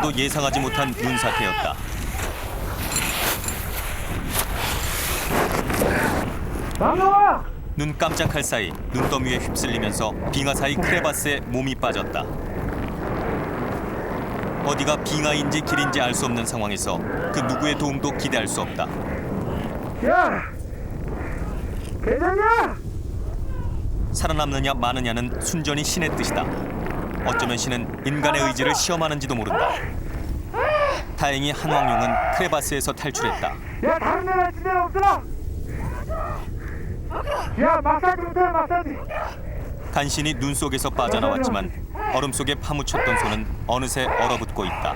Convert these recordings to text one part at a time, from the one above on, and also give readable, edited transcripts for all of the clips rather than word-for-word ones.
아무도 예상하지 못한 눈사태였다. 눈 깜짝할 사이 눈더미에 휩쓸리면서 빙하 사이 크레바스에 몸이 빠졌다. 어디가 빙하인지 길인지 알 수 없는 상황에서 그 누구의 도움도 기대할 수 없다. 야! 괜찮냐? 살아남느냐 마느냐는 순전히 신의 뜻이다. 어쩌면 신은 인간의 의지를 시험하는지도 모른다. 다행히 한왕룡은 크레바스에서 탈출했다. 야, 다른 데나 집에 없어? 야, 마사지 못해, 마사지. 간신히 눈 속에서 빠져나왔지만 얼음 속에 파묻혔던 손은 어느새 얼어붙고 있다.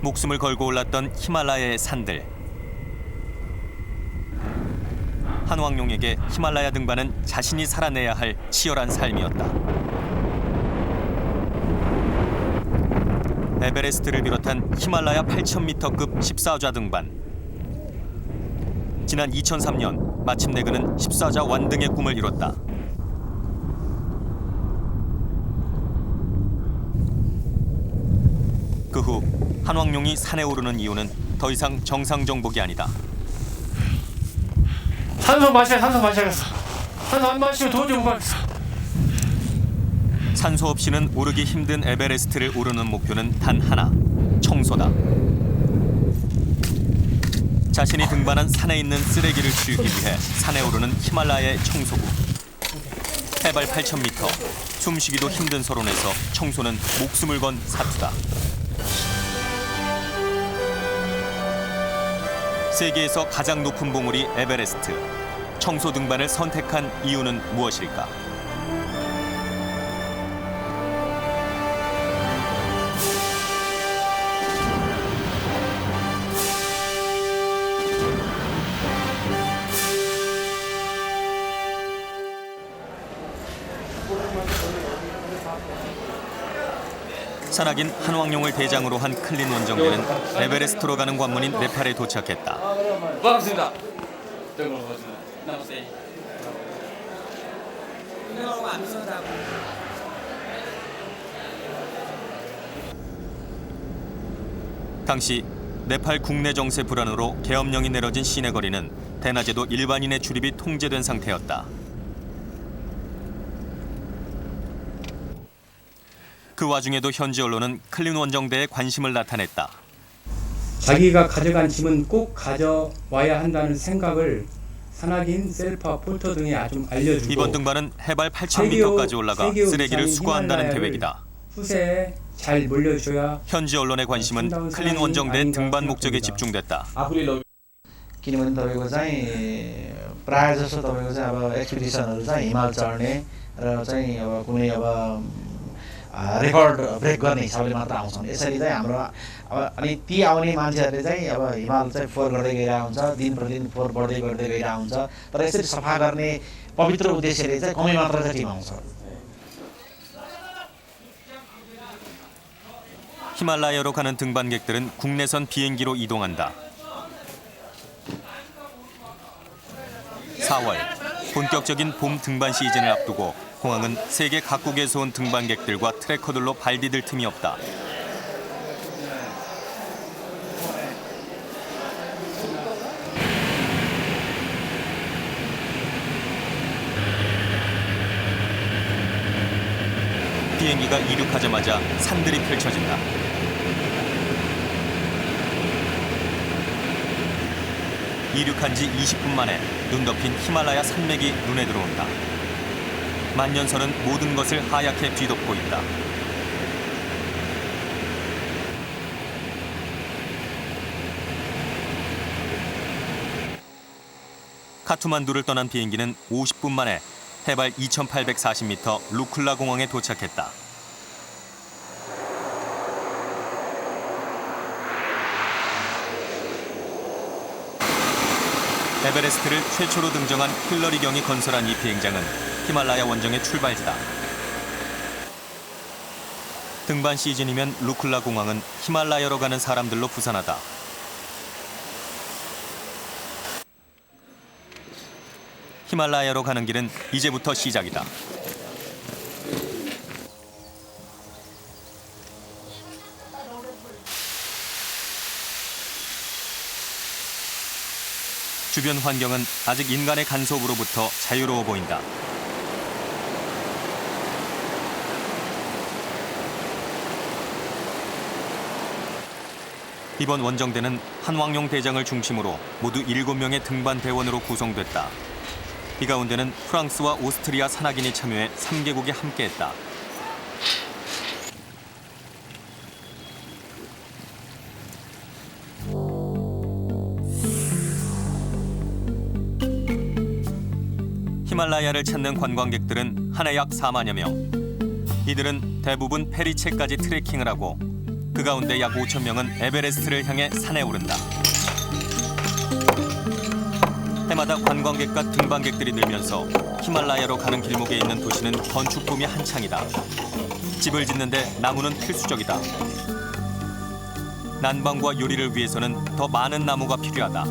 목숨을 걸고 올랐던 히말라야의 산들. 한왕룡에게 히말라야 등반은 자신이 살아내야 할 치열한 삶이었다. 에베레스트를 비롯한 히말라야 8,000m급 14좌 등반. 지난 2003년 마침내 그는 14좌 완등의 꿈을 이뤘다. 그 후 한왕룡이 산에 오르는 이유는 더 이상 정상 정복이 아니다. 산소 마셔야겠어. 산소 안 마시고 도저히 못 가겠어. 산소 없이는 오르기 힘든 에베레스트를 오르는 목표는 단 하나, 청소다. 자신이 등반한 산에 있는 쓰레기를 치우기 위해 산에 오르는 히말라야의 청소부. 해발 8,000m, 숨쉬기도 힘든 서론에서 청소는 목숨을 건 사투다. 세계에서 가장 높은 봉우리 에베레스트. 청소 등반을 선택한 이유는 무엇일까? 산악인 한왕룡을 대장으로 한 클린 원정대는 에베레스트로 가는 관문인 네팔에 도착했다. 반갑습니다. 당시 네팔 국내 정세 불안으로 계엄령이 내려진 시내 거리는 대낮에도 일반인의 출입이 통제된 상태였다. 그 와중에도 현지 언론은 클린 원정대에 관심을 나타냈다. 자기가 가져간 짐은 꼭 가져와야 한다는 생각을 산악인, 셀파, 폴터 등에 아주 알려주고 이번 등반은 해발 8,000m까지 올라가 쓰레기를 수거한다는 계획이다. 후세에 잘 물려줘야 현지 언론의 관심은 클린 원정대 등반 목적에 집중됐다. किनभने तपाईको चाहिँ प्रायः जसो तपाईको चाहिँ अब एक्सपिडिसनहरू चाहिँ हिमाल चढ्ने र चाहिँ अब कुनै अब रेकर्ड ब्रेक गर्ने हिसाबले मात्र आउँछन्। यसरी चाहिँ हाम्रो अब अनि ती आउने मान्छेहरूले चाहिँ अब हिमाल चाहिँ फोहोर गर्दै गइरहेको हुन्छ, दिन प्रतिदिन फोहोर बढ्दै गइरहेको हुन्छ। तर यसरी सफा गर्ने पवित्र उद्देश्यले चाहिँ कमै मात्राका टिम आउँछ। 히말라야로 가는 등반객들은 국내선 비행기로 이동한다. 4월, 본격적인 봄 등반 시즌을 앞두고 공항은 세계 각국에서 온 등반객들과 트레커들로 발디딜 틈이 없다. 비행기가 이륙하자마자 산들이 펼쳐진다. 이륙한 지 20분 만에 눈 덮인 히말라야 산맥이 눈에 들어온다. 만년설은 모든 것을 하얗게 뒤덮고 있다. 카투만두를 떠난 비행기는 50분 만에 해발 2,840m 루클라 공항에 도착했다. 에베레스트를 최초로 등정한 힐러리 경이 건설한 이 비행장은 히말라야 원정의 출발지다. 등반 시즌이면 루클라 공항은 히말라야로 가는 사람들로 부산하다. 히말라야로 가는 길은 이제부터 시작이다. 주변 환경은 아직 인간의 간섭으로부터 자유로워 보인다. 이번 원정대는 한왕용 대장을 중심으로 모두 7명의 등반 대원으로 구성됐다. 이 가운데는 프랑스와 오스트리아 산악인이 참여해 3개국이 함께했다. 히말라야를 찾는 관광객들은 한 해 약 4만여 명. 이들은 대부분 페리체까지 트레킹을 하고 그 가운데 약 5천 명은 에베레스트를 향해 산에 오른다. 해마다 관광객과 등반객들이 늘면서 히말라야로 가는 길목에 있는 도시는 건축붐이 한창이다. 집을 짓는데 나무는 필수적이다. 난방과 요리를 위해서는 더 많은 나무가 필요하다.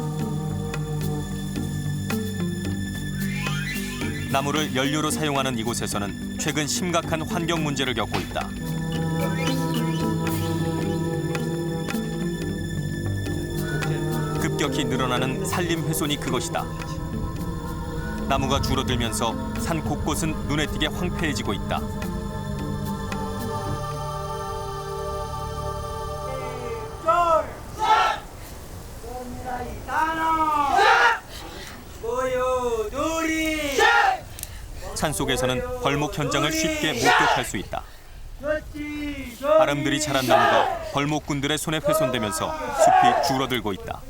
나무를 연료로 사용하는 이곳에서는 최근 심각한 환경 문제를 겪고 있다. 급격히 늘어나는 산림 훼손이 그것이다. 나무가 줄어들면서 산 곳곳은 눈에 띄게 황폐해지고 있다. 산속에서는 벌목 현장을 쉽게 목격할 수 있다. 아름드리 자란 나무가 벌목꾼들의 손에 훼손되면서 숲이 줄어들고 있다.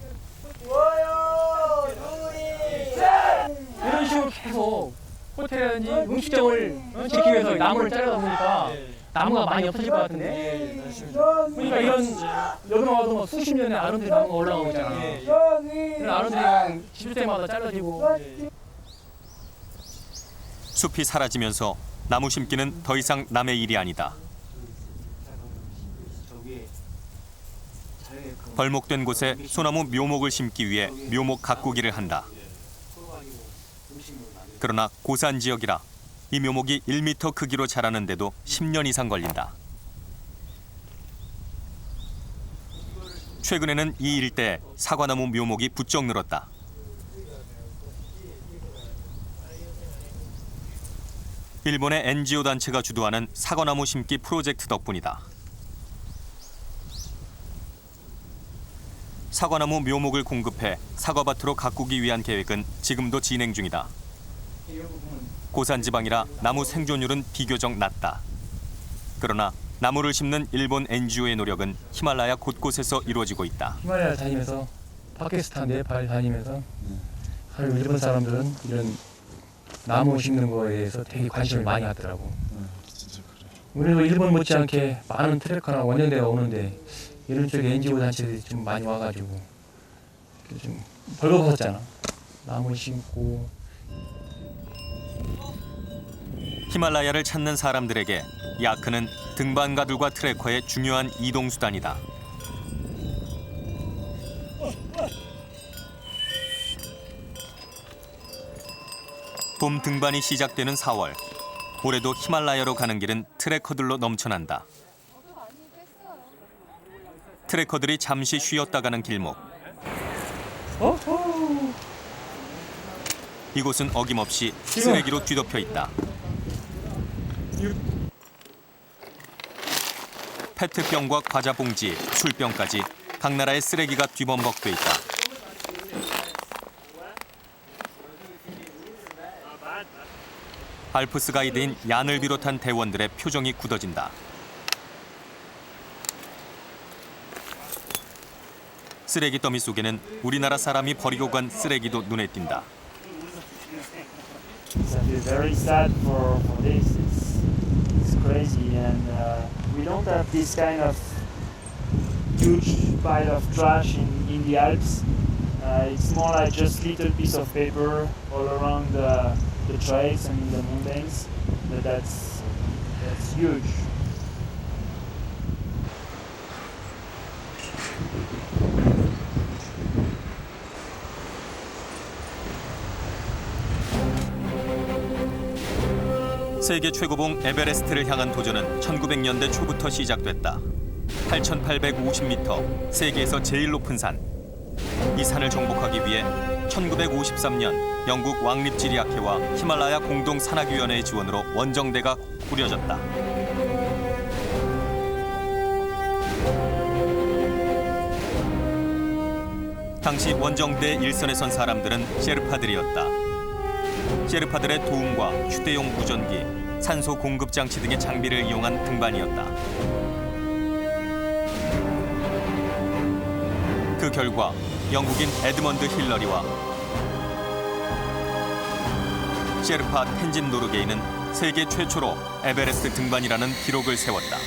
이런 식으로 계속 호텔이라든지 음식점을 짓기 위해서 나무를 자르다 보니까 나무가 많이 없어질 것 같은데. 그러니까 이런 여름 와도 뭐 수십 년의 아름드리 나무가 올라오고 있잖아. 이런 아름드리가 지을 때마다 잘라지고. 숲이 사라지면서 나무 심기는 더 이상 남의 일이 아니다. 벌목된 곳에 소나무 묘목을 심기 위해 묘목 가꾸기를 한다. 그러나 고산 지역이라 이 묘목이 1m 크기로 자라는데도 10년 이상 걸린다. 최근에는 이 일대에 사과나무 묘목이 부쩍 늘었다. 일본의 NGO 단체가 주도하는 사과나무 심기 프로젝트 덕분이다. 사과나무 묘목을 공급해 사과밭으로 가꾸기 위한 계획은 지금도 진행 중이다. 고산지방이라 나무 생존율은 비교적 낮다. 그러나 나무를 심는 일본 NGO의 노력은 히말라야 곳곳에서 이루어지고 있다. 히말라야 다니면서 파키스탄, 네팔 다니면서 사실 일본 사람들은 이런 나무 심는 거에 대해서 되게 관심을 많이 갖더라고. 우리도 일본 못지않게 많은 트레커나 원년대가 오는데 이런 쪽에 NGO 단체들이 좀 많이 와가지고 좀 벌거벗었잖아. 나무 심고. 히말라야를 찾는 사람들에게 야크는 등반가들과 트레커의 중요한 이동 수단이다. 봄 등반이 시작되는 4월. 올해도 히말라야로 가는 길은 트레커들로 넘쳐난다. 트레커들이 잠시 쉬었다 가는 길목. 이곳은 어김없이 쓰레기로 뒤덮여 있다. 페트병과 과자 봉지, 술병까지 각 나라의 쓰레기가 뒤범벅돼 있다. 알프스 가이드인 얀을 비롯한 대원들의 표정이 굳어진다. 쓰레기 더미 속에는 우리나라 사람이 버리고 간 쓰레기도 눈에 띈다. I feel very sad for this. It's crazy, and we don't have this kind of huge pile of trash in the Alps. It's more like just little piece of paper all around the trails and in the mountains. But that's huge. 세계 최고봉 에베레스트를 향한 도전은 1900년대 초부터 시작됐다. 8,850m, 세계에서 제일 높은 산. 이 산을 정복하기 위해 1953년 영국 왕립지리학회와 히말라야 공동 산악위원회의 지원으로 원정대가 꾸려졌다. 당시 원정대 일선에 선 사람들은 셰르파들이었다. 셰르파들의 도움과 휴대용 무전기, 산소 공급 장치 등의 장비를 이용한 등반이었다. 그 결과 영국인 에드먼드 힐러리와 셰르파 텐진 노르게이는 세계 최초로 에베레스트 등반이라는 기록을 세웠다.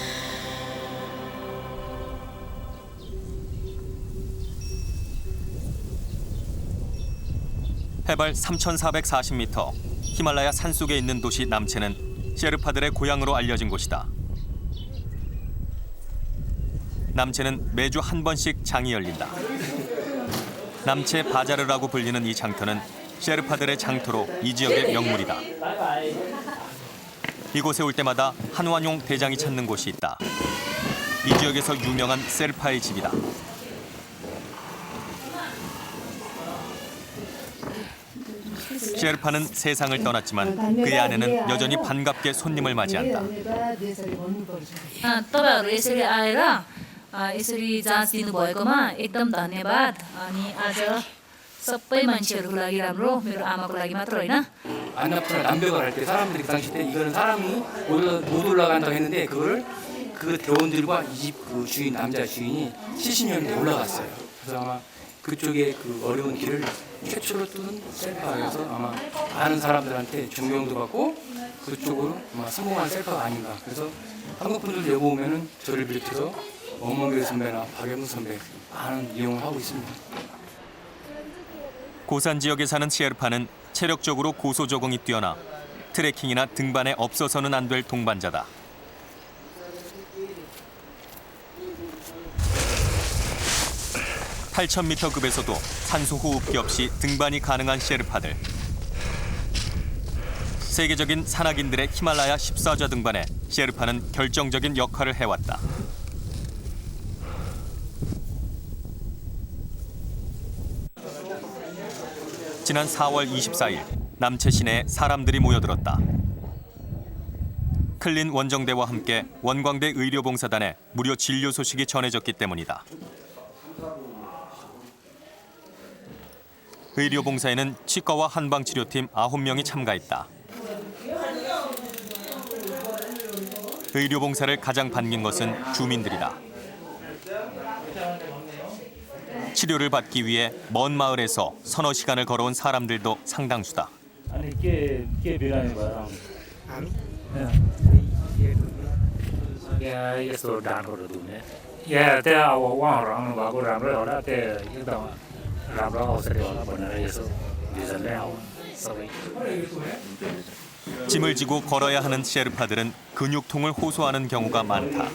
해발 3,440m, 히말라야 산속에 있는 도시 남체는 셰르파들의 고향으로 알려진 곳이다. 남체는 매주 한 번씩 장이 열린다. 남체 바자르라고 불리는 이 장터는 셰르파들의 장터로 이 지역의 명물이다. 이곳에 올 때마다 한완용 대장이 찾는 곳이 있다. 이 지역에서 유명한 셀파의 집이다. 셰르파는 세상을 떠났지만 그의 아내는 여전히 반갑게 손님을 맞이한다. तपाईहरु यसरी आएर यसरी जाँच दिनुभएकोमा एकदम धन्यवाद। अनि आज सबै मान्छेहरुको लागि राम्रो, मेरो आमाको लागि मात्र होइन। 안나푸나 남벽을 할 때 사람들이 그 당시 때 이거는 사람이 못 올라간다고 했는데 그걸 그 대원들과 이 집 그 주인 남자 주인이 70년대 올라갔어요. 그래서 아마 그쪽에 그 어려운 길을 최초로 뚫은 셀파여서 아마 많은 사람들한테 존경도 받고 그쪽으로 아마 성공한 셀파가 아닌가. 그래서 한국 분들 여기 오면은 저를 비롯해서 엄원길 선배나 박영훈 선배 많은 이용을 하고 있습니다. 고산 지역에 사는 셰르파는 체력적으로 고소 적응이 뛰어나 트레킹이나 등반에 없어서는 안 될 동반자다. (8,000m급에서도) 산소 호흡기 없이 등반이 가능한 셰르파들. 세계적인 산악인들의 히말라야 14좌 등반에 셰르파는 결정적인 역할을 해왔다. 지난 4월 24일 남체 시내에 사람들이 모여들었다. 클린 원정대와 함께 원광대 의료봉사단에 무료 진료 소식이 전해졌기 때문이다. 의료봉사에는 치과와 한방치료팀 9명이 참가했다. 의료봉사를 가장 반긴 것은 주민들이다. 치료를 받기 위해 먼 마을에서 서너 시간을 걸어온 사람들도 상당수다. अनि के बिरामी भयो? यहाँ यस्तो डाँडोहरू दुख्ने यहाँ त्यहाँ अब उहाँहरू आउनुभएको राम्रै होला त्यहाँ एकदम राम्रो अवसरै होला भनेर यसो भिजनले आउनु सबै 짐을 지고 걸어야 하는 셰르파들은 근육통을 호소하는 경우가 많다.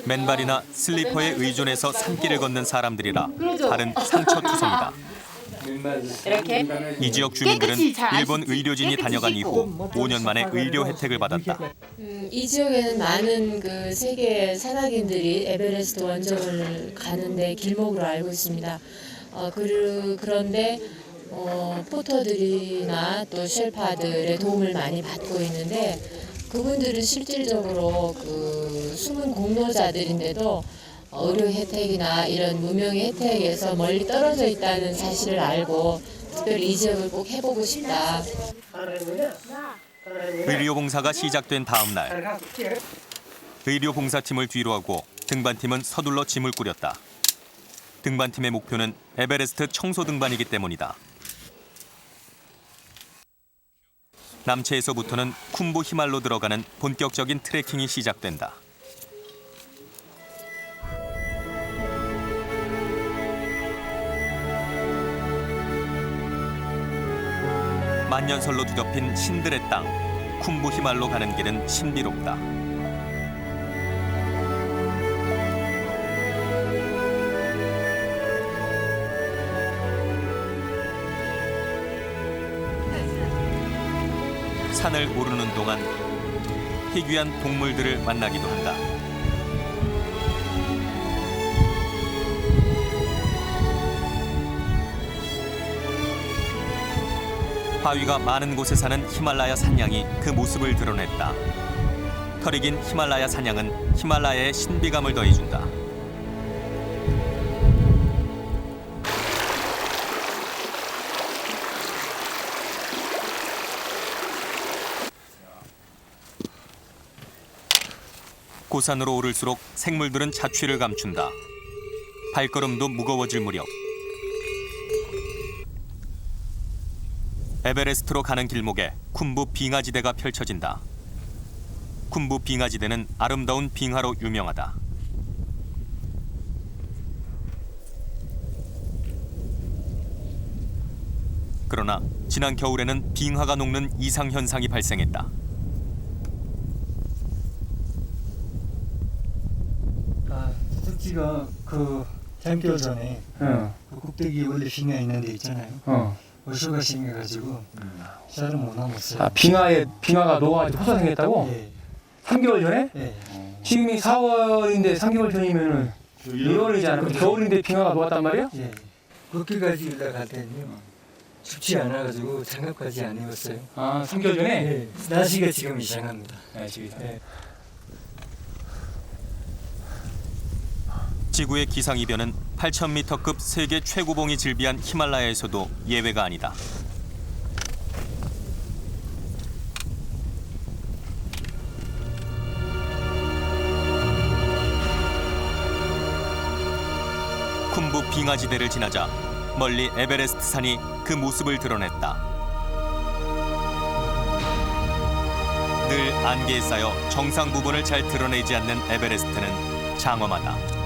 맨발이나 슬리퍼에 의존해서 산길을 걷는 사람들이라 발은 상처투성이다. 이 지역 주민들은 일본 의료진이 다녀간 이후 5년 만에 의료 혜택을 받았다. 이 지역에는 많은 그 세계 산악인들이 에베레스트 원정을 가는데 길목으로 알고 있습니다. 그런데 포터들이나 또 쉘파들의 도움을 많이 받고 있는데 그분들은 실질적으로 그 숨은 공로자들인데도 의료 혜택이나 이런 무명의 혜택에서 멀리 떨어져 있다는 사실을 알고 특별히 이 지역을 꼭 해보고 싶다. 의료봉사가 시작된 다음 날 의료봉사팀을 뒤로하고 등반팀은 서둘러 짐을 꾸렸다. 등반팀의 목표는 에베레스트 청소 등반이기 때문이다. 남체에서부터는 쿰부 히말로 들어가는 본격적인 트레킹이 시작된다. 만년설로 뒤덮인 신들의 땅, 쿰부 히말로 가는 길은 신비롭다. 산을 오르는 동안 희귀한 동물들을 만나기도 한다. 바위가 많은 곳에 사는 히말라야 산양이 그 모습을 드러냈다. 털이 긴 히말라야 산양은 히말라야의 신비감을 더해준다. 고산으로 오를수록 생물들은 자취를 감춘다. 발걸음도 무거워질 무렵 에베레스트로 가는 길목에 쿤부 빙하지대가 펼쳐진다. 쿤부 빙하지대는 아름다운 빙하로 유명하다. 그러나 지난 겨울에는 빙하가 녹는 이상 현상이 발생했다. 특지가 그 잠결 전에 그 꼭대기 원래 빙하 있는 데 있잖아요. 월수가 생겨가지고 잘은 못 남았어요. 아, 빙하가 녹아가지고 호수가 생겼다고? 예. 3개월 전에? 예. 지금이 4월인데 3개월 전이면은 1월이잖아. 그럼 겨울인데 빙하가 녹았단 말이야? 예. 거기까지 올라갈 때는요. 춥지 않아가지고 장갑까지 안 입었어요. 아, 3개월 전에? 예. 날씨가 지금 이상합니다. 네, 지구의 기상이변은 8,000m급 세계 최고봉이 즐비한 히말라야에서도 예외가 아니다. 쿤부 빙하지대를 지나자 멀리 에베레스트 산이 그 모습을 드러냈다. 늘 안개에 쌓여 정상 부분을 잘 드러내지 않는 에베레스트는 장엄하다.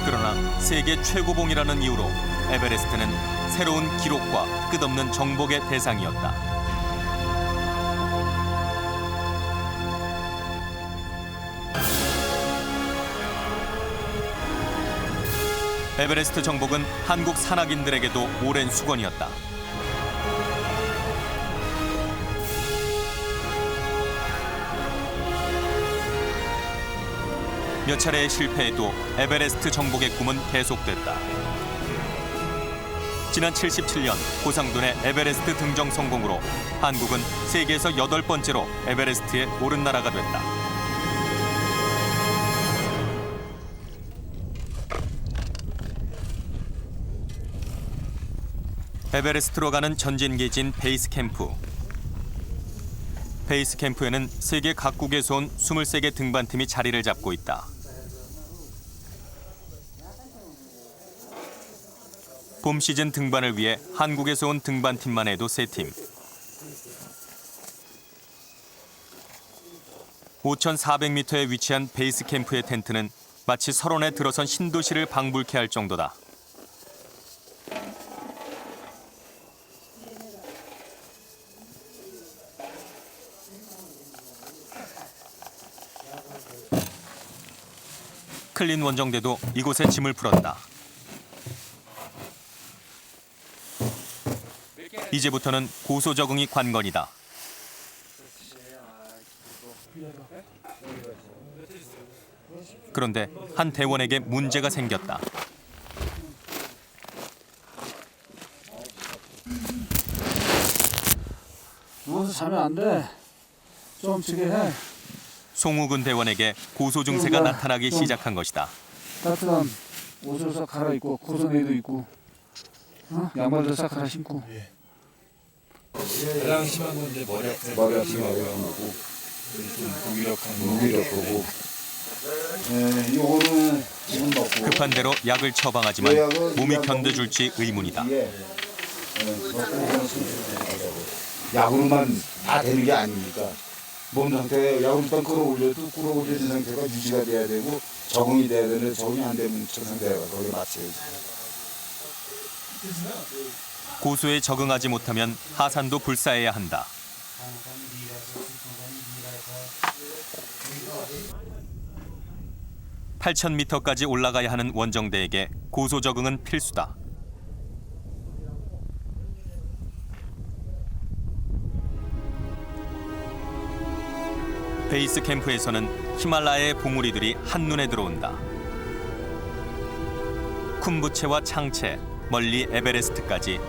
그러나 세계 최고봉이라는 이유로 에베레스트는 새로운 기록과 끝없는 정복의 대상이었다. 에베레스트 정복은 한국 산악인들에게도 오랜 수건이었다. 몇 차례의 실패에도 에베레스트 정복의 꿈은 계속됐다. 지난 77년 고상돈의 에베레스트 등정 성공으로 한국은 세계에서 8번째로 에베레스트에 오른 나라가 됐다. 에베레스트로 가는 전진기지인 베이스 캠프. 베이스 캠프에는 세계 각국에서 온 23개 등반팀이 자리를 잡고 있다. 봄 시즌 등반을 위해 한국에서 온 등반팀만 해도 3팀. 5,400m에 위치한 베이스 캠프의 텐트는 마치 설원에 들어선 신도시를 방불케 할 정도다. 클린 원정대도 이곳에 짐을 풀었다. 이제부터는 고소 적응이 관건이다. 그런데 한 대원에게 문제가 생겼다. 누워서 자면 안 돼. 좀 지게 해. 송우근 대원에게 고소 증세가 나타나기 시작한 것이다. 따뜻한 옷을 싹 갈아입고 고소내도 입고 양말도 싹 갈아 신고. 가장 심한 건 이제 머리 아프고 좀 무기력하고. 네, 요거는 지금 먹고. 급한 대로 약을 처방하지만 몸이 견뎌줄지 의문이다. 약으로만 다 되는 게 아니니까 몸 상태 약으로 일단 끌어올려도 끌어올리는 상태가 유지가 돼야 되고 적응이 돼야 되는데 적응이 안 되면 저 상태가 거기에 맞춰야지. 고소에 적응하지 못하면 하산도 불사해야 한다. 8,000m까지 올라가야 하는 원정대에게 고소 적응은 필수다. 베이스 캠프에서는 히말라야의 봉우리들이 한눈에 들어온다. 쿰부체와 창체, 멀리 에베레스트까지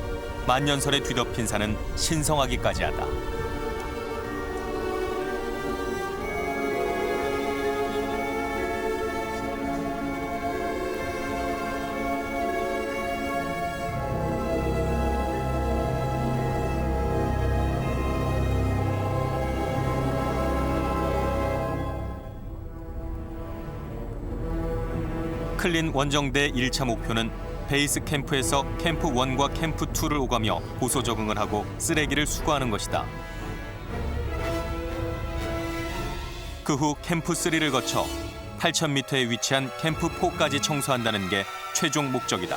만년설에 뒤덮인 산은 신성하기까지 하다. 클린 원정대 1차 목표는 베이스 캠프에서 캠프 1과 캠프 2를 오가며 고소 적응을 하고 쓰레기를 수거하는 것이다. 그 후 캠프 3를 거쳐 8,000m에 위치한 캠프 4까지 청소한다는 게 최종 목적이다.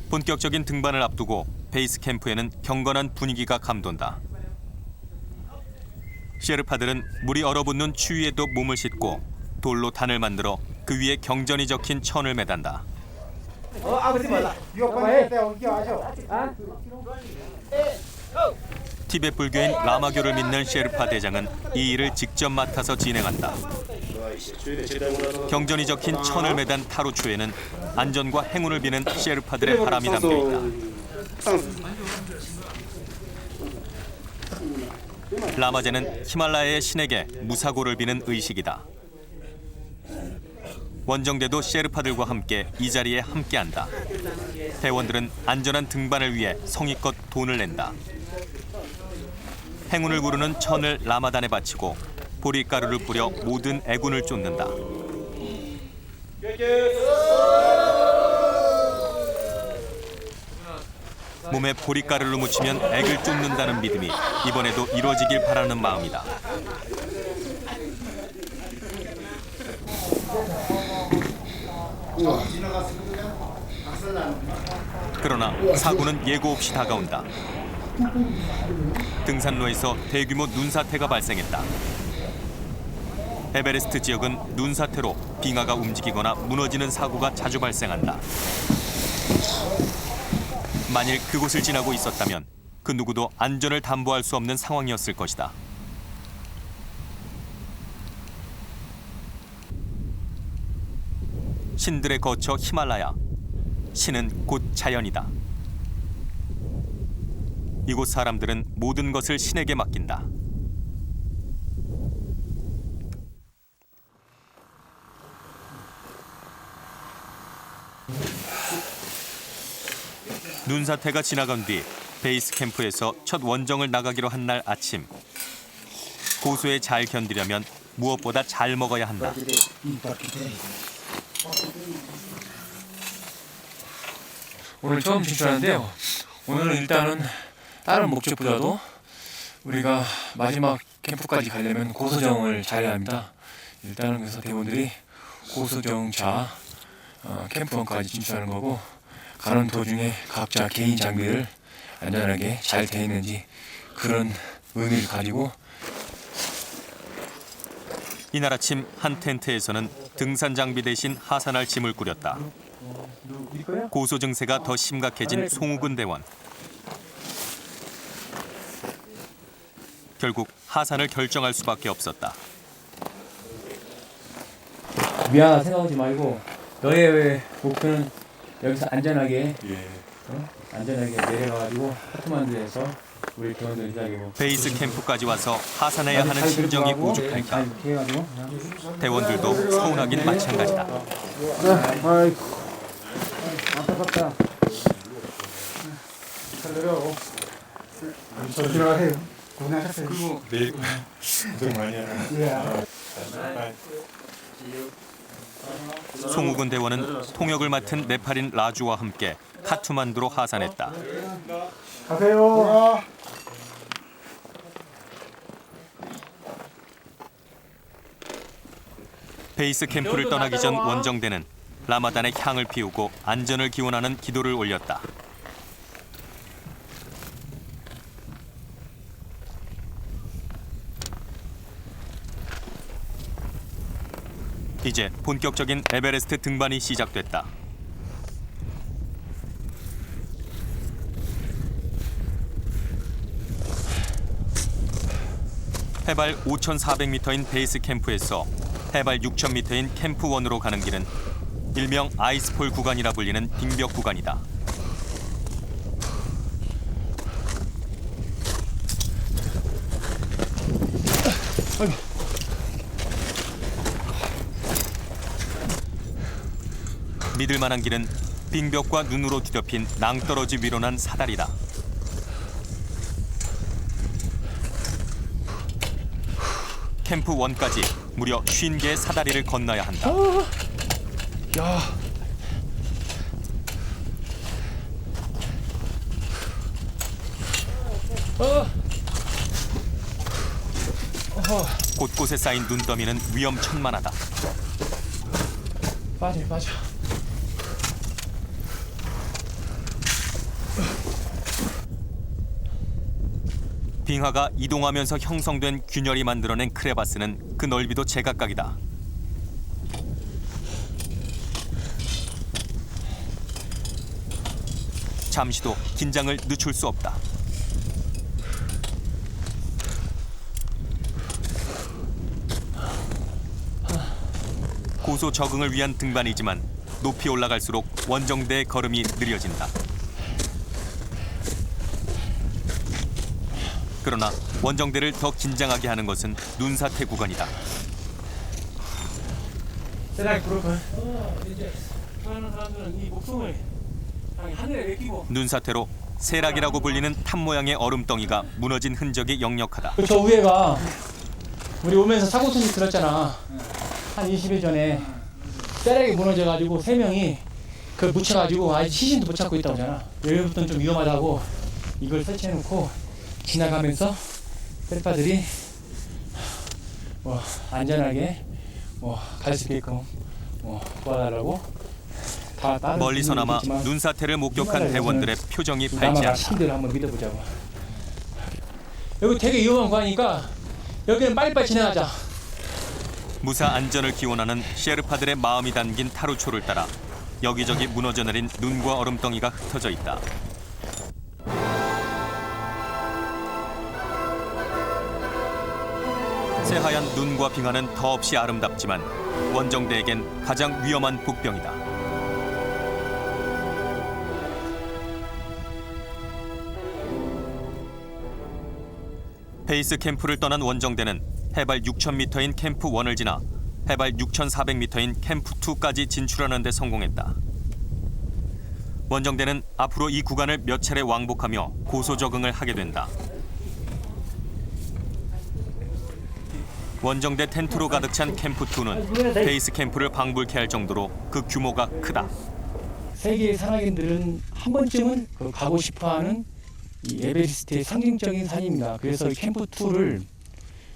본격적인 등반을 앞두고 베이스 캠프에는 경건한 분위기가 감돈다. 셰르파들은 물이 얼어붙는 추위에도 몸을 씻고 돌로 단을 만들어 그 위에 경전이 적힌 천을 매단다. 티베트 불교인 라마교를 믿는 셰르파 대장은 이 일을 직접 맡아서 진행한다. 경전이 적힌 천을 매단 타로추에는 안전과 행운을 비는 셰르파들의 바람이 담겨 있다. 라마제는 히말라야의 신에게 무사고를 비는 의식이다. 원정대도 셰르파들과 함께 이 자리에 함께한다. 대원들은 안전한 등반을 위해 성의껏 돈을 낸다. 행운을 구르는 천을 라마단에 바치고 보리가루를 뿌려 모든 애군을 쫓는다. 몸에 보리가루를 묻히면 액을 쫓는다는 믿음이 이번에도 이루어지길 바라는 마음이다. 그러나 사고는 예고 없이 다가온다. 등산로에서 대규모 눈사태가 발생했다. 에베레스트 지역은 눈사태로 빙하가 움직이거나 무너지는 사고가 자주 발생한다. 만일 그곳을 지나고 있었다면 그 누구도 안전을 담보할 수 없는 상황이었을 것이다. 신들의 거처 히말라야. 신은 곧 자연이다. 이곳 사람들은 모든 것을 신에게 맡긴다. 눈사태가 지나간 뒤 베이스 캠프에서 첫 원정을 나가기로 한 날 아침. 고소에 잘 견디려면 무엇보다 잘 먹어야 한다. 오늘 처음 진출하는데요. 오늘은 일단은 다른 목적보다도 우리가 마지막 캠프까지 가려면 고소정을 잘 해야 합니다. 일단은 그래서 대원들이 고소정차 캠프원까지 진출하는 거고, 가는 도중에 각자 개인 장비를 안전하게 잘 돼 있는지 그런 의미를 가지고. 이날 아침 한 텐트에서는 등산 장비 대신 하산할 짐을 꾸렸다. 고소 증세가 더 심각해진 송욱은 대원. 결국 하산을 결정할 수밖에 없었다. 미안하다 생각하지 말고 너의 목표는 여기서 안전하게 안전하게 내려가지고 카트만두에서 우리 대원들이 기다리고. 베이스 캠프까지 와서 하산해야 하는 심정이 오죽할까. 대원들도 서운하긴 마찬가지다. 아이고 안타깝다. 잘 내려가고. 잘 들어가세요. 고생하셨어요. 그리고 내일 고생 많이 하네. 송욱은 대원은 통역을 맡은 네팔인 라주와 함께 카투만두로 하산했다. 가세요. 베이스 캠프를 떠나기 전 원정대는 라마단의 향을 피우고 안전을 기원하는 기도를 올렸다. 이제 본격적인 에베레스트 등반이 시작됐다. 해발 5,400m인 베이스 캠프에서 해발 6,000m인 캠프 1으로 가는 길은 일명 아이스폴 구간이라 불리는 빙벽 구간이다. 믿을 만한 길은 빙벽과 눈으로 뒤덮인 낭떠러지 위로 난 사다리다. 캠프 1까지 무려 50개의 사다리를 건너야 한다. 야. 곳곳에 쌓인 눈더미는 위험천만하다. 빠져. 빙하가 이동하면서 형성된 균열이 만들어낸 크레바스는 그 넓이도 제각각이다. 잠시도 긴장을 늦출 수 없다. 고소 적응을 위한 등반이지만 높이 올라갈수록 원정대의 걸음이 느려진다. 그러나 원정대를 더 긴장하게 하는 것은 눈사태 구간이다. 세라기 브로큰. 이제 하는 사람들은 이 목숨을 하늘에 맡기고. 눈사태로 세락이라고 불리는 탑 모양의 얼음덩이가 무너진 흔적이 역력하다. 저 위에가 우리 오면서 사고 소식 들었잖아. 한 20일 전에 세락이 무너져가지고 3명이 그걸 묻혀가지고 아직 시신도 못 찾고 있다고 하잖아. 여기부터는 좀 위험하다고 이걸 설치해놓고 지나가면서 셀파들이 안전하게 갈 수 있게끔 도와달라고 다 다른 멀리서나마 눈사태를 목격한 대원들의 표정이 밝지 않다. 신들을 한번 믿어보자고. 여기 되게 위험한 구간이니까 여기는 빨리빨리 진행하자. 무사 안전을 기원하는 셰르파들의 마음이 담긴 타루초를 따라 여기저기 무너져 내린 눈과 얼음덩이가 흩어져 있다. 새하얀 눈과 빙하는 더없이 아름답지만 원정대에겐 가장 위험한 복병이다. 베이스 캠프를 떠난 원정대는 해발 6,000m인 캠프 1을 지나 해발 6,400m인 캠프 2까지 진출하는 데 성공했다. 원정대는 앞으로 이 구간을 몇 차례 왕복하며 고소 적응을 하게 된다. 원정대 텐트로 가득 찬 캠프 2는 베이스 캠프를 방불케 할 정도로 그 규모가 크다. 세계의 산악인들은 한 번쯤은 가고 싶어하는 이 에베레스트의 상징적인 산입니다. 그래서 캠프 2를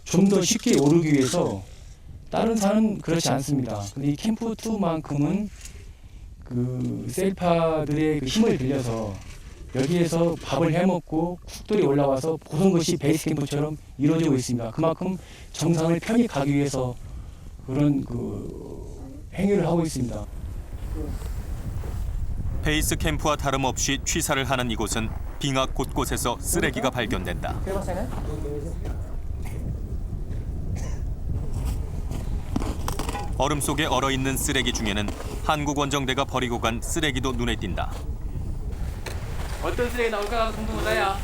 좀 더 쉽게 오르기 위해서 다른 산은 그렇지 않습니다. 근데 이 캠프 2만큼은 그 셀파들의 그 힘을 빌려서 여기에서 밥을 해먹고 쿡돌이 올라와서 모든 것이 베이스 캠프처럼 이루어지고 있습니다. 그만큼 정상을 편히 가기 위해서 그런 그 행위를 하고 있습니다. 베이스 캠프와 다름없이 취사를 하는 이곳은 빙하 곳곳에서 쓰레기가 발견된다. 얼음 속에 얼어있는 쓰레기 중에는 한국 원정대가 버리고 간 쓰레기도 눈에 띈다. 어떤 쓰레기 나올까 궁금하다야.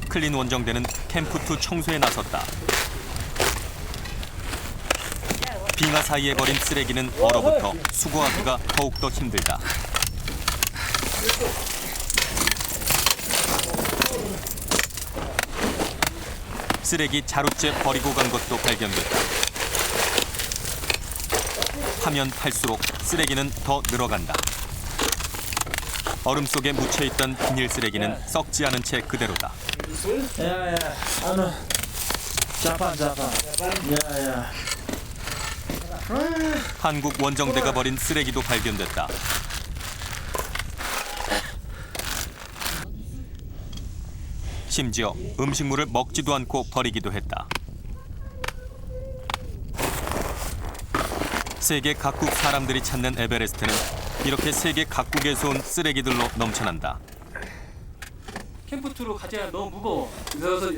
클린 원정대는 캠프2 청소에 나섰다. 빙하 사이에 버린 쓰레기는 얼어붙어 수거하기가 더욱더 힘들다. 쓰레기 자루째 버리고 간 것도 발견됐다. 파면 팔수록 쓰레기는 더 늘어간다. 얼음 속에 묻혀있던 비닐 쓰레기는 썩지 않은 채 그대로다. 한국 원정대가 버린 쓰레기도 발견됐다. 심지어 음식물을 먹지도 않고 버리기도 했다. 세계 각국 사람들이 찾는 에베레스트는 이렇게 세계 각국에서 온 쓰레기들로 넘쳐난다. 캠프2로 가져야 너무 무거워. 그래서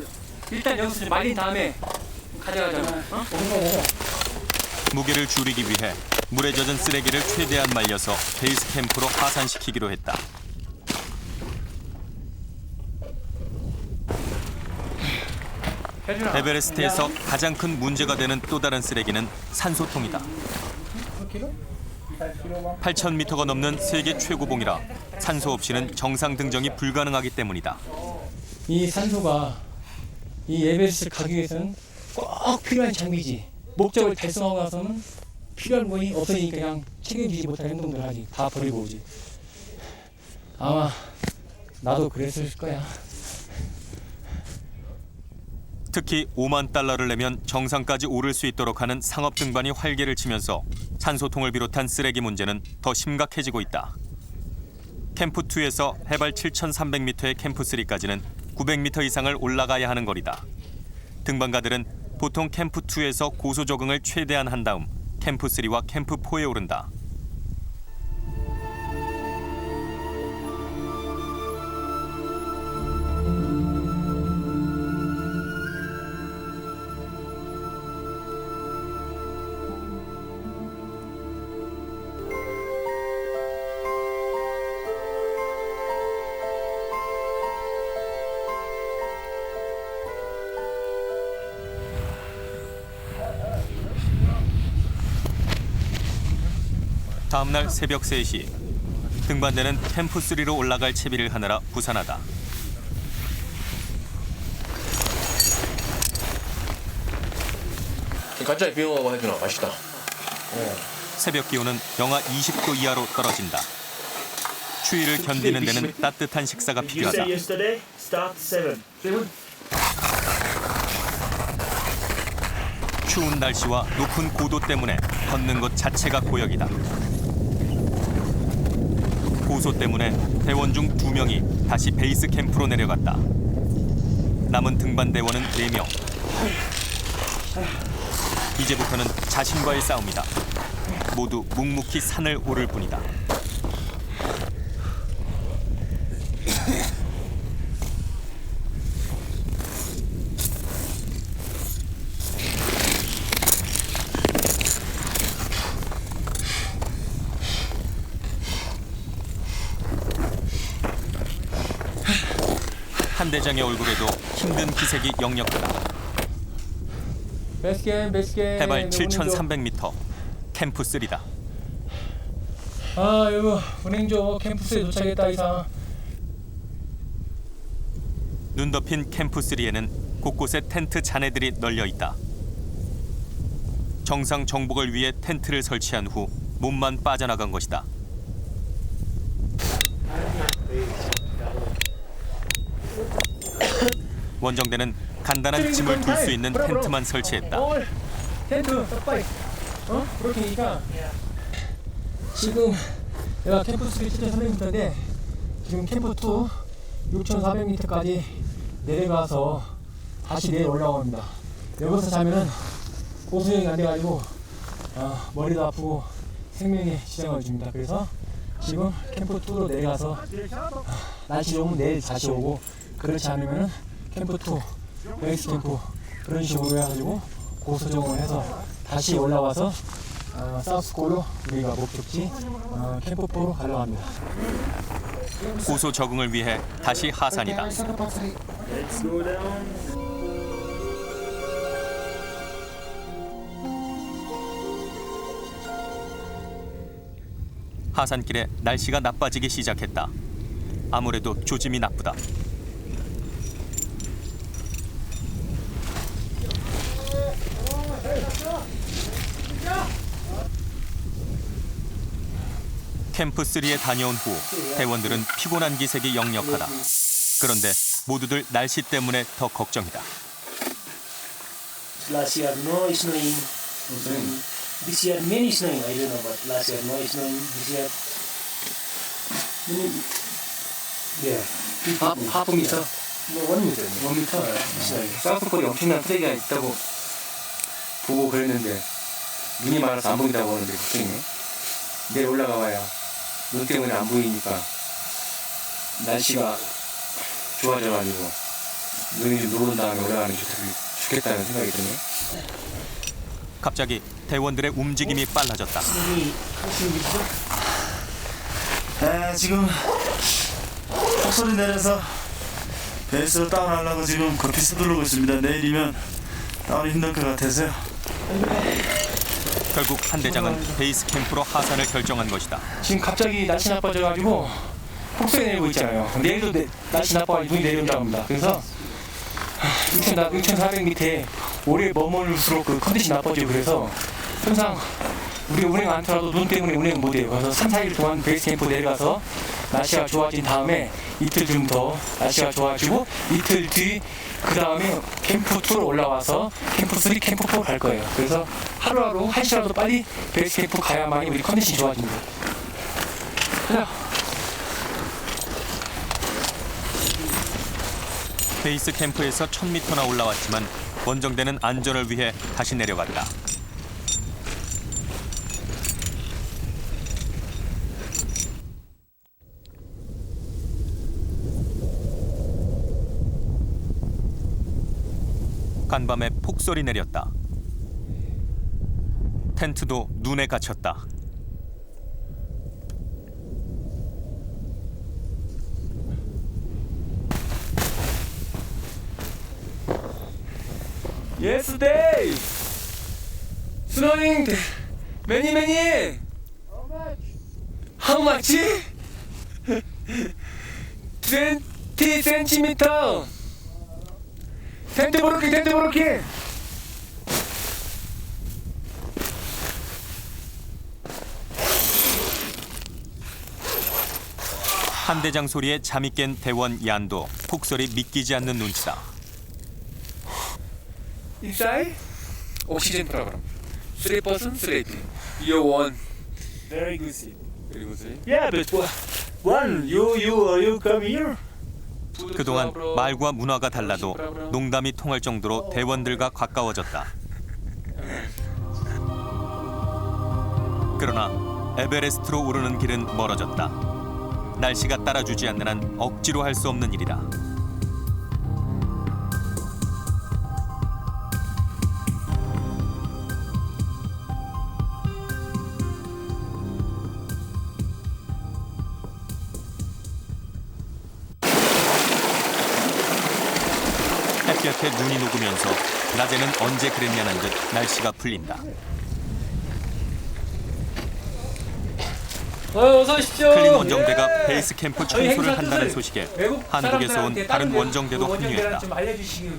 일단 여기서 말린 다음에 가져가잖아. 무게를 줄이기 위해 물에 젖은 쓰레기를 최대한 말려서 베이스 캠프로 하산시키기로 했다. 에베레스트에서 가장 큰 문제가 되는 또 다른 쓰레기는 산소통이다. 8,000m가 넘는 세계 최고봉이라 산소 없이는 정상 등정이 불가능하기 때문이다. 이 산소가 이 에베레스트를 가기 위해서는 꼭 필요한 장비지. 목적을 달성하고 나서는 필요한 거니 없으니까 그냥 책임지지 못할 행동들 하지. 다 버리고 오지. 아마 나도 그랬을 거야. 특히 5만 달러를 내면 정상까지 오를 수 있도록 하는 상업 등반이 활개를 치면서 산소통을 비롯한 쓰레기 문제는 더 심각해지고 있다. 캠프2에서 해발 7,300m의 캠프3까지는 900m 이상을 올라가야 하는 거리다. 등반가들은 보통 캠프2에서 고소 적응을 최대한 한 다음 캠프3와 캠프4에 오른다. 다음 날 새벽 3시 등반대는 캠프3로 올라갈 채비를 하느라 부산하다. 갑자기 비 오고 하니까 맛있다. 새벽 기온은 영하 20도 이하로 떨어진다. 추위를 견디는 데는 따뜻한 식사가 필요하다. 추운 날씨와 높은 고도 때문에 걷는 것 자체가 고역이다. 고소 때문에 대원 중 2명이 다시 베이스 캠프로 내려갔다. 남은 등반 대원은 4명. 이제부터는 자신과의 싸움이다. 모두 묵묵히 산을 오를 뿐이다. 한 대장의 얼굴에도 힘든 기색이 역력하다. 해발 7,300m, 캠프3다. 아, 여보, 운행조 캠프3에 도착했다, 이상. 눈 덮인 캠프3에는 곳곳에 텐트 잔해들이 널려 있다. 정상 정복을 위해 텐트를 설치한 후 몸만 빠져나간 것이다. 원정대는 간단한 짐을 둘 수 있는 텐트만 설치했다. 텐트, 빨리. 그렇게니까 지금 내가 캠프3 7,300m인데 지금 캠프2 6,400m까지 내려가서 다시 내려 올라옵니다. 여기서 자면은 고소형이 안 돼가지고 머리도 아프고 생명에 지장을 줍니다. 그래서 지금 캠프2로 내려가서 날씨 좋으면 내일 다시 오고, 그렇지 않으면 캠프2, 베이스 캠프 그런 식으로 해가지고 고소정을 해서 다시 올라와서 사우스콜로 우리가 목적지 캠프4로 가려고 합니다. 고소 적응을 위해 다시 하산이다. 하산길에 날씨가 나빠지기 시작했다. 아무래도 조짐이 나쁘다. 캠프3에 다녀온 후 대원들은 피곤한 기색이 역력하다. 그런데 모두들 날씨 때문에 더 걱정이다. Last year no snowing. This year many snowing. I don't know, but last year no snowing. This year yeah. 하프 미터? No, 1 meter. 1 미터? 사우스콜이 엄청난 쓰레기가 있다고 보고 그랬는데 눈이 많아서 안 보인다고 하는데 걱정이네. 내일 올라가 봐야 눈 때문에 안 보이니까 날씨가 좋아져가지고 눈이 좀 녹은 다음에 올라가는 게 좋겠다는 생각이 드네. 갑자기 대원들의 움직임이 빨라졌다. 네, 지금 폭설이 내려서 베이스를 다운하려고 지금 급히 서두르고 있습니다. 내일이면 다운이 힘들 것 같아서요. 결국 한 대장은 베이스 캠프로 하산을 결정한 것이다. 지금 갑자기 날씨 나빠져가지고 폭설이 내리고 있잖아요. 내일도 날씨 나빠가지고 눈이 내려온다고 합니다. 그래서 6,400m에 오래 머물수록 그 컨디션이 나빠지고 그래서 항상 우리 운행 안 타도 눈 때문에 운행 못해요. 그래서 3, 4일 동안 베이스 캠프 내려가서 날씨가 좋아진 다음에 이틀 좀 더 날씨가 좋아지고 이틀 뒤 그 다음에 캠프 2로 올라와서 캠프 3, 캠프 4 갈 거예요. 그래서 하루하루 1시라도 빨리 베이스 캠프 가야만이 우리 컨디션이 좋아집니다. 가자. 베이스 캠프에서 1000m나 올라왔지만 원정대는 안전을 위해 다시 내려갔다. 간밤에 폭설이 내렸다. 텐트도 눈에 갇혔다. Yesterday, snowing many. How much? 20 centimeter. 텐트 보르키. 한 대장 소리에 잠이 깬 대원 얀도 폭설이 믿기지 않는 눈치다. Inside, oxygen program. 3% sleep. Year 1. Very good sleep. Very good sleep. Yeah, but one, you come here. 그동안 말과 문화가 달라도 농담이 통할 정도로 대원들과 가까워졌다. 그러나 에베레스트로 오르는 길은 멀어졌다. 날씨가 따라주지 않는 한 억지로 할 수 없는 일이다. 햇볕에 눈이 녹으면서 낮에는 언제 그랬냐는 듯 날씨가 풀린다. 어서 오십시오. 클린 원정대가 베이스 캠프 청소를 한다는 소식에 한국에서 온 다른 원정대도 합류했다. 좀 알려주시기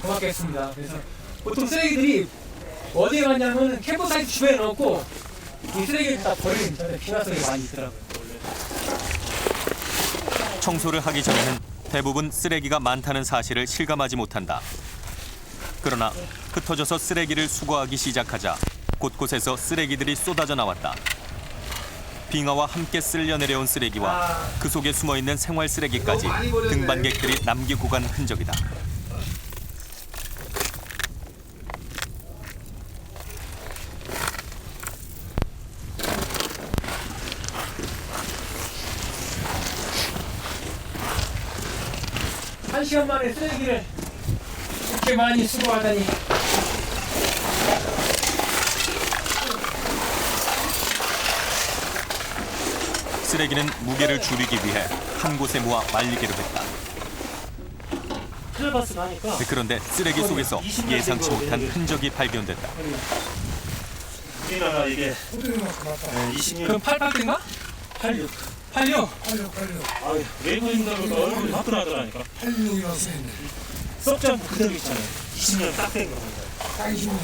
고맙겠습니다. 그래서 보통 쓰레기들이 어디에 갔냐면 캠프 사이트 주변에 넣고 이 쓰레기를 다 버리는 비화성이 많이 있더라고요. 청소를 하기 전에는 대부분 쓰레기가 많다는 사실을 실감하지 못한다. 그러나 흩어져서 쓰레기를 수거하기 시작하자 곳곳에서 쓰레기들이 쏟아져 나왔다. 빙하와 함께 쓸려 내려온 쓰레기와 그 속에 숨어있는 생활 쓰레기까지 등반객들이 남기고 간 흔적이다. 한 시간 만에 쓰레기를 이렇게 많이 수거하다니. 쓰레기는 무게를 줄이기 위해 한 곳에 모아 말리기로 했다. 클레바스 가니까. 그런데 쓰레기 속에서 예상치 못한 흔적이 발견됐다. 우리나라 이게 20년. 그럼 88대인가? 86. 86. 아유, 외국인들은 얼굴이 화끈하더라니까. 86이라고 써있네. 썩지 않고 그대로 있잖아요. 20년 딱 된 겁니다. 딱 20년.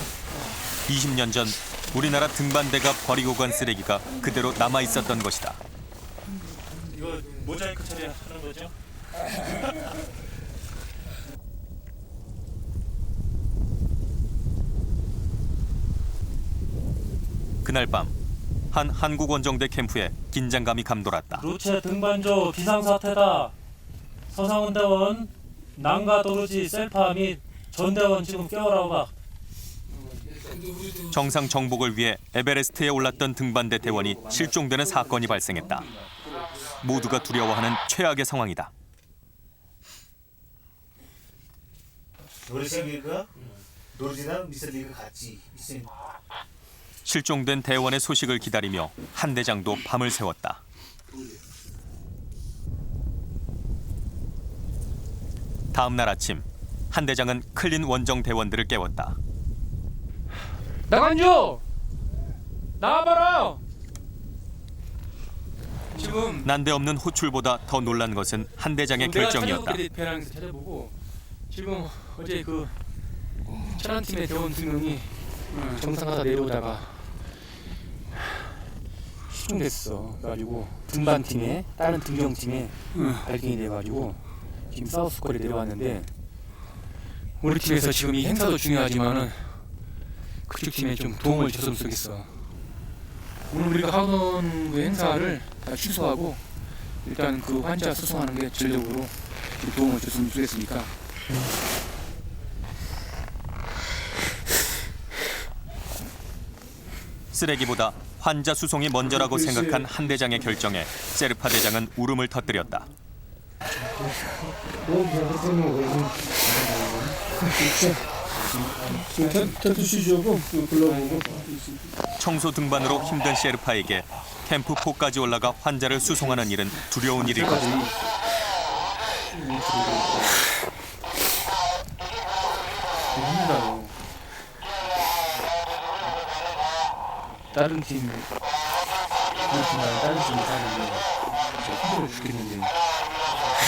20년 전 우리나라 등반대가 버리고 간 쓰레기가 그대로 남아 있었던 것이다. 이거 모자이크 처리하는 거죠? 그날 밤 한 한국 원정대 캠프에 긴장감이 감돌았다. 루체 등반조 비상사태다. 서상훈대원, 난가 도르지 셀파 및 전대원 지금 깨어나오가. 정상 정복을 위해 에베레스트에 올랐던 등반대 대원이 실종되는 사건이 발생했다. 모두가 두려워하는 최악의 상황이다. 실종된 대원의 소식을 기다리며 한 대장도 밤을 새웠다. 다음 날 아침, 한 대장은 클린 원정 대원들을 깨웠다. 나간주! 나와봐라! 지금 난데없는 호출보다 더 놀란 것은 한 대장의 결정이었다. 내가 배낭에서 찾아보고 지금 어제 그 천안팀의 대원 2명이 정상 가다 내려오다가 실종됐어. 그래가지고 등반팀에 다른 등경팀에 발견이 돼가지고 지금 사우스코리에 내려왔는데 우리 팀에서 지금 이 행사도 중요하지만은 그쪽 팀에 좀 도움을 줬으면 좋겠어. 오늘 우리가 하던 그 행사를 다 취소하고 일단 그 환자 수송하는 게 전력으로 도움을 줬으면 좋겠으니까. 쓰레기보다 환자 수송이 먼저라고 생각한 한 대장의 결정에 세르파 대장은 울음을 터뜨렸다. 청소 등반으로 힘든 셰르파에게 캠프포까지 올라가 환자를 수송하는 일은 두려운 일일 것이다. 다른 팀, 다른 팀이 사는데 힘들어 죽겠는데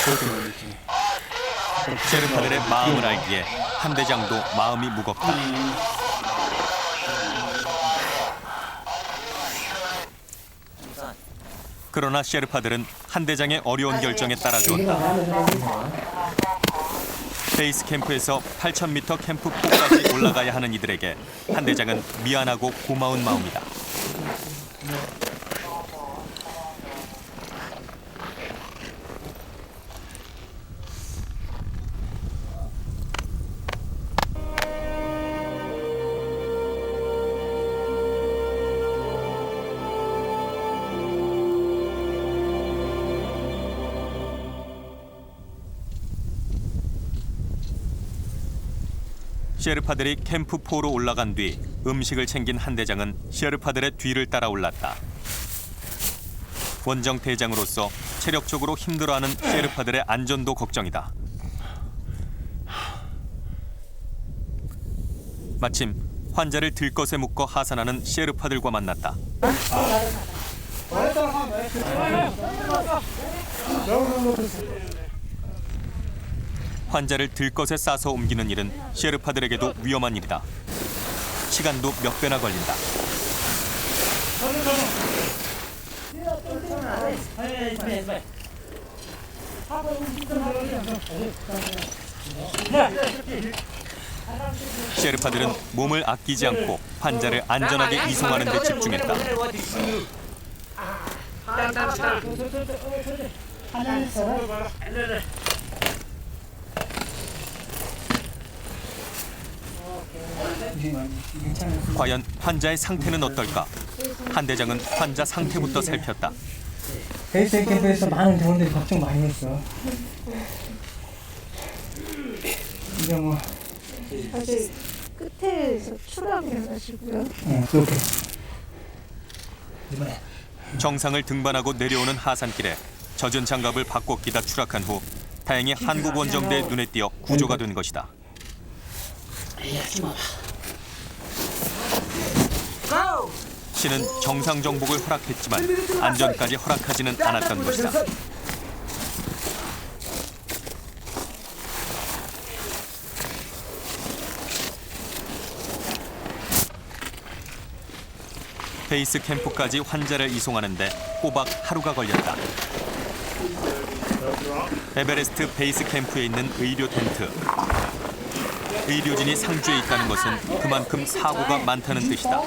그럴 때만 이렇게. 셰르파들의 마음을 알기에 한 대장도 마음이 무겁다. 그러나 셰르파들은 한 대장의 어려운 결정에 따라주었다. 베이스 캠프에서 8,000m 캠프 포까지 올라가야 하는 이들에게 한 대장은 미안하고 고마운 마음이다. 셰르파들이 캠프4로 올라간 뒤 음식을 챙긴 한 대장은 셰르파들의 뒤를 따라 올랐다. 원정 대장으로서 체력적으로 힘들어하는 셰르파들의 안전도 걱정이다. 마침 환자를 들것에 묶어 하산하는 셰르파들과 만났다. 환자를 들것에 싸서 옮기는 일은 셰르파들에게도 위험한 일이다. 시간도 몇 배나 걸린다. 셰르파들은 몸을 아끼지 않고 환자를 안전하게 이송하는 데 집중했다. 과연 환자의 상태는 어떨까? 한 대장은 환자 상태부터 살폈다. 베이스 캠프에서 많은 대원들이 걱정 많이 했어. 이제 뭐 사실 끝에서 추락을 해가지고요. 그렇게. 정상을 등반하고 내려오는 하산길에 젖은 장갑을 바꿔 끼다 추락한 후 다행히 한국 원정대의 눈에 띄어 구조가 된 것이다. 신은 정상 정복을 허락했지만 안전까지 허락하지는 않았던 것이다. 베이스 캠프까지 환자를 이송하는데 꼬박 하루가 걸렸다. 에베레스트 베이스 캠프에 있는 의료 텐트. 의료진이 상주에 있다는 것은 그만큼 사고가 많다는 뜻이다.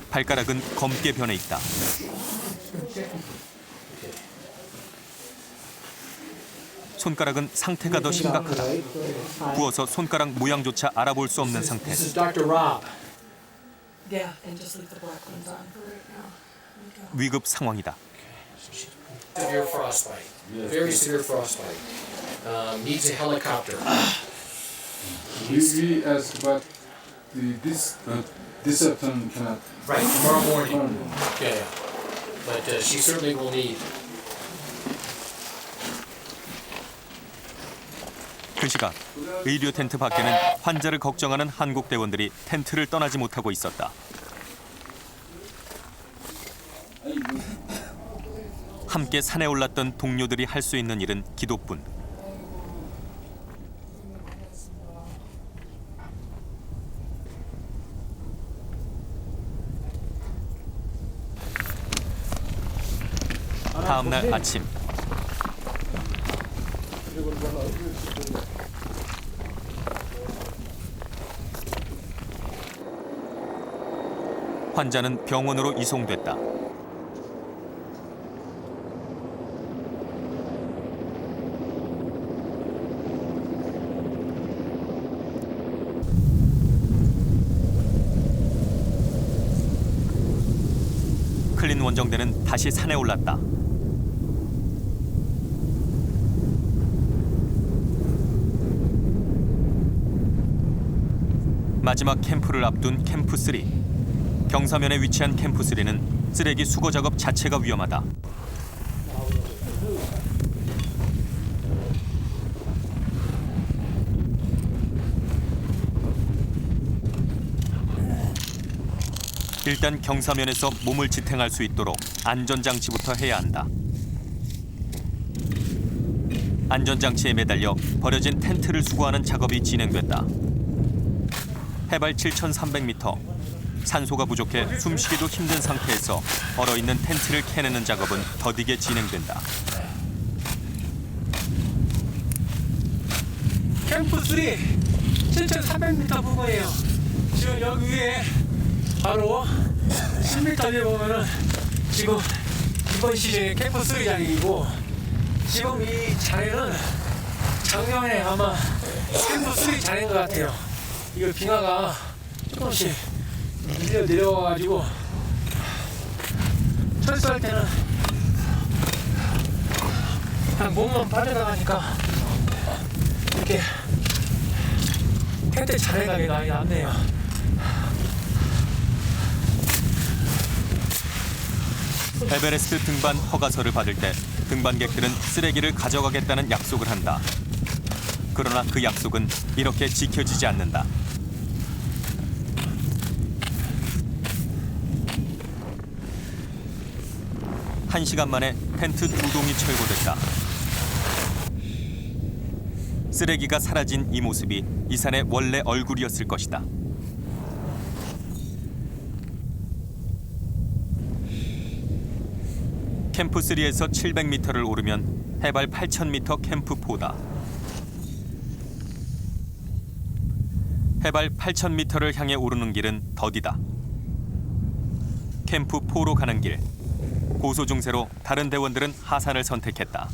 발가락은 검게 변해 있다. 손가락은 상태가 더 심각하다. 부어서 손가락 모양조차 알아볼 수 없는 상태. This is Dr. Rob. Yeah, and just leave the black ones on for right now. 위급 상황이다. Severe frostbite. Very severe frostbite. Needs a helicopter. We asked about this afternoon cannot. Right, tomorrow morning. Yeah. But she certainly will need. 그 시각 의료 텐트 밖에는 환자를 걱정하는 한국 대원들이 텐트를 떠나지 못하고 있었다. 함께 산에 올랐던 동료들이 할 수 있는 일은 기도뿐. 다음 날 아침. 환자는 병원으로 이송됐다. 클린 원정대는 다시 산에 올랐다. 마지막 캠프를 앞둔 캠프 3. 경사면에 위치한 캠프 3는 쓰레기 수거 작업 자체가 위험하다. 일단 경사면에서 몸을 지탱할 수 있도록 안전장치부터 해야 한다. 안전장치에 매달려 버려진 텐트를 수거하는 작업이 진행됐다. 해발 7,300m, 산소가 부족해 숨쉬기도 힘든 상태에서 얼어있는 텐트를 캐내는 작업은 더디게 진행된다. 캠프 3 7,300m 부근이에요. 지금 여기 위에 바로 10m 뒤에 보면은 지금 이번 시즌의 캠프 3장이고, 지금 이 자리는 작년에 아마 캠프 3 자리인 것 같아요. 이거 빙하가 조금씩 밀려 내려와가지고 철수할 때는 그냥 몸만 빠져나가니까 이렇게 텐트 자리가 많이 남네요. 에베레스트 등반 허가서를 받을 때 등반객들은 쓰레기를 가져가겠다는 약속을 한다. 그러나 그 약속은 이렇게 지켜지지 않는다. 1시간 만에 텐트 2동이 철거됐다. 쓰레기가 사라진 이 모습이 이 산의 원래 얼굴이었을 것이다. 캠프 3에서 700m를 오르면 해발 8,000m 캠프 4다. 해발 8,000m를 향해 오르는 길은 더디다. 캠프 4로 가는 길. 고소 증세로 다른 대원들은 하산을 선택했다.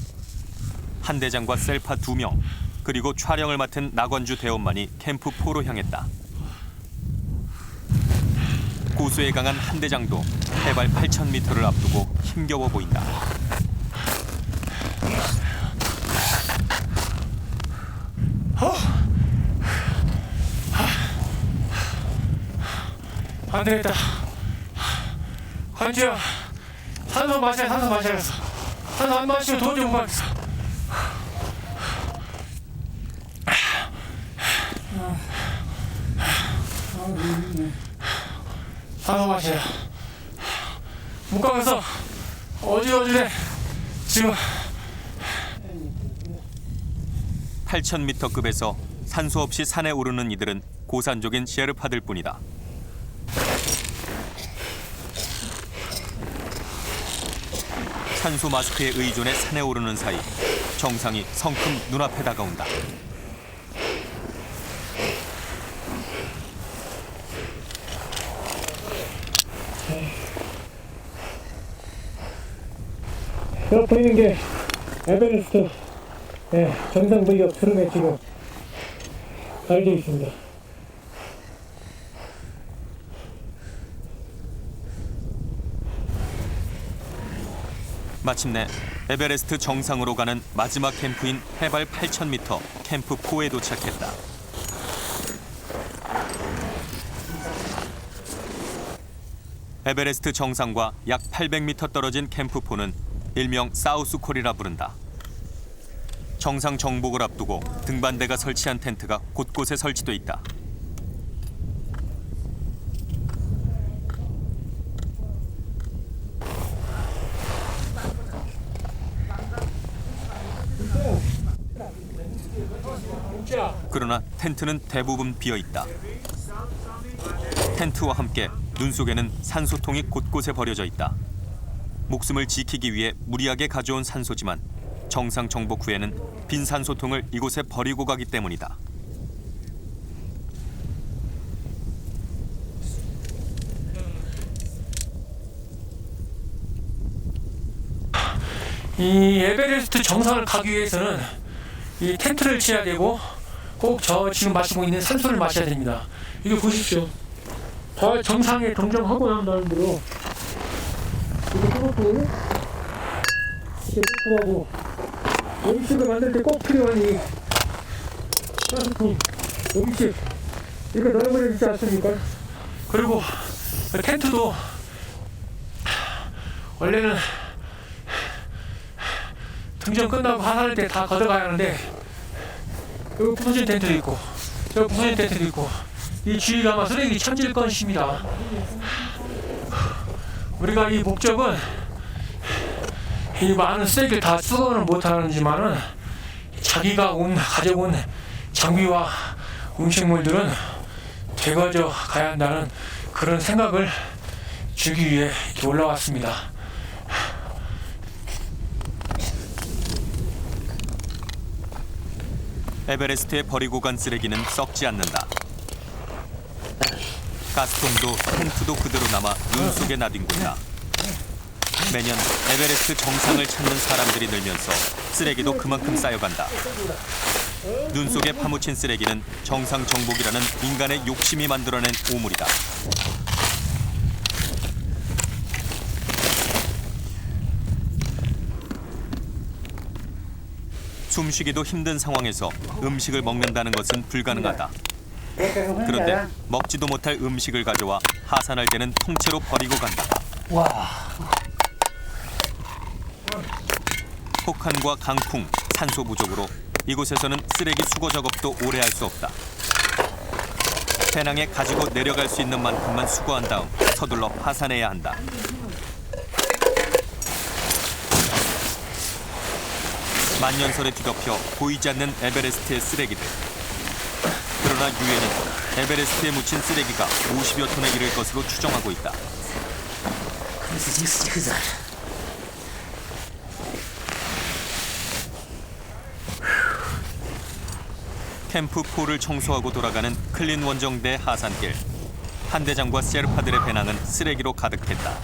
한 대장과 셀파 2명, 그리고 촬영을 맡은 나건주 대원만이 캠프 4로 향했다. 고수에 강한 한 대장도 해발 8,000m를 앞두고 힘겨워 보인다. 안 되겠다. 관주야, 산소 마셔야겠어. 산소 안 마시면 도저히 못 가겠어. 산소 마셔야. 못 가겠어. 어지러지네. 지금 8,000m급에서 산소 없이 산에 오르는 이들은 고산족인 셰르파들 뿐이다. 산소 마스크에 의존해 산에 오르는 사이 정상이 성큼 눈앞에 다가온다. 옆에 있는 게 에베레스트 네, 정상부역 수름에 지금 깔려 있습니다. 마침내 에베레스트 정상으로 가는 마지막 캠프인 해발 8,000m 캠프 포에 도착했다. 에베레스트 정상과 약 800m 떨어진 캠프 포는 일명 사우스콜이라 부른다. 정상 정복을 앞두고 등반대가 설치한 텐트가 곳곳에 설치돼 있다. 그러나 텐트는 대부분 비어 있다. 텐트와 함께 눈 속에는 산소통이 곳곳에 버려져 있다. 목숨을 지키기 위해 무리하게 가져온 산소지만 정상 정복 후에는 빈 산소통을 이곳에 버리고 가기 때문이다. 이 에베레스트 정상을 가기 위해서는 이 텐트를 쳐야 되고 꼭 저 지금 마시고 있는 산소를 마셔야 됩니다. 이거 보십시오. 저 정상에 동정하고 난 다음으로 이렇게 끊고 이렇게 끊고 하고 음식을 만들 때 꼭 필요한 이 가스통 음식 이렇게 넣어버려 있지 않습니까? 그리고 텐트도 원래는 등정 끝나고 하산할 때 다 걷어가야 하는데 여기 부서진 텐트도 있고 저기 부서진 텐트도 있고 이 주위가 아마 쓰레기 천질 것입니다. 우리가 이 목적은 이 많은 쓰레기를 다 수거는 못하는지만은 자기가 가져온 장비와 음식물들은 되가져 가야 한다는 그런 생각을 주기 위해 이렇게 올라왔습니다. 에베레스트에 버리고 간 쓰레기는 썩지 않는다. 가스통도 텐트도 그대로 남아 눈 속에 나뒹군다. 매년 에베레스트 정상을 찾는 사람들이 늘면서 쓰레기도 그만큼 쌓여간다. 눈 속에 파묻힌 쓰레기는 정상 정복이라는 인간의 욕심이 만들어낸 오물이다. 숨쉬기도 힘든 상황에서 음식을 먹는다는 것은 불가능하다. 그런데 먹지도 못할 음식을 가져와 하산할 때는 통째로 버리고 간다. 폭한과 강풍, 산소 부족으로 이곳에서는 쓰레기 수거 작업도 오래 할 수 없다. 배낭에 가지고 내려갈 수 있는 만큼만 수거한 다음 서둘러 하산해야 한다. 만년설에 뒤덮여 보이지 않는 에베레스트의 쓰레기들. 그러나 유엔은 에베레스트에 묻힌 쓰레기가 50여 톤에 이를 것으로 추정하고 있다. 캠프4를 청소하고 돌아가는 클린 원정대 하산길. 한대장과 셰르파들의 배낭은 쓰레기로 가득했다.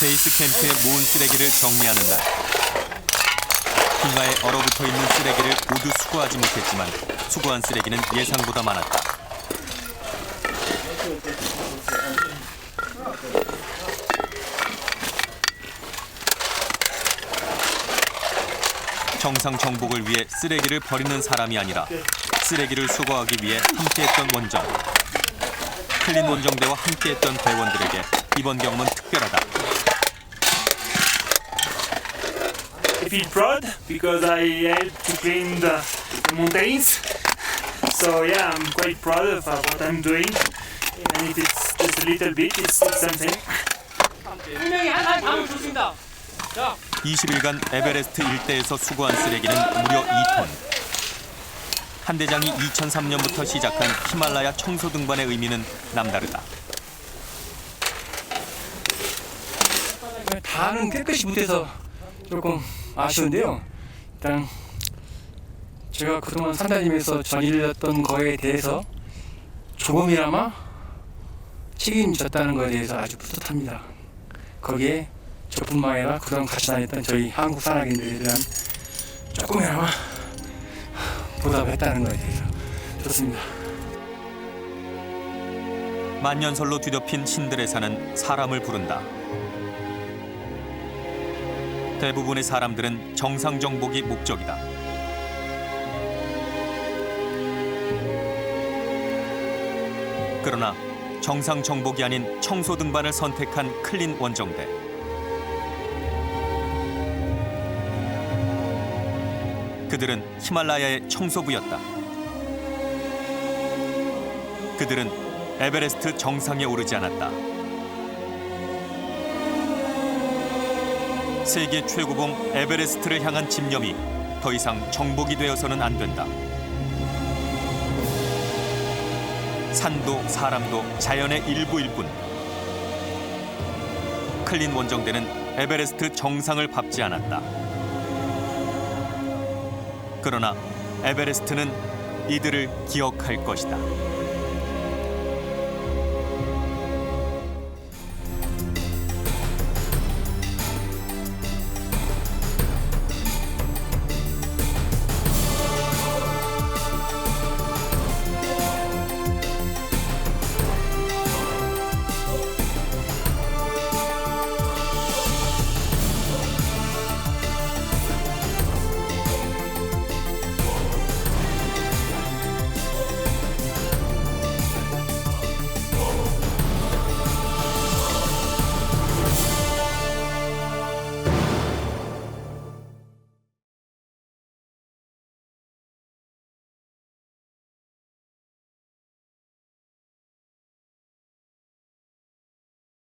베이스 캠프에 모은 쓰레기를 정리하는 날. 빙하에 얼어붙어 있는 쓰레기를 모두 수거하지 못했지만 수거한 쓰레기는 예상보다 많았다. 정상 정복을 위해 쓰레기를 버리는 사람이 아니라 쓰레기를 수거하기 위해 함께했던 원정. 클린 원정대와 함께했던 대원들에게 이번 경험은 특별하다. I feel proud because I helped to clean the mountains. So yeah, I'm quite proud of what I'm doing. And if it's just a little bit, it's still something. 20일간 에베레스트 일대에서 수거한 쓰레기는 무려 2톤. 한대장이 2003년부터 시작한 히말라야 청소 등반의 의미는 남다르다. 다는 깨끗이 못해서 조금 아쉬운데요. 일단 제가 그동안 산다니면서 저질렀던 거에 대해서 조금이나마 책임졌다는 것에 대해서 아주 뿌듯합니다. 거기에 저뿐만 아니라 그동안 같이 다녔던 저희 한국 산악인들에 대한 조금이나마 보답했다는 것에 대해서 좋습니다. 만년설로 뒤덮인 신들의 산은 사람을 부른다. 대부분의 사람들은 정상 정복이 목적이다. 그러나 정상 정복이 아닌 청소 등반을 선택한 클린 원정대. 그들은 히말라야의 청소부였다. 그들은 에베레스트 정상에 오르지 않았다. 세계 최고봉 에베레스트를 향한 집념이 더 이상 정복이 되어서는 안 된다. 산도 사람도 자연의 일부일 뿐. 클린 원정대는 에베레스트 정상을 밟지 않았다. 그러나 에베레스트는 이들을 기억할 것이다.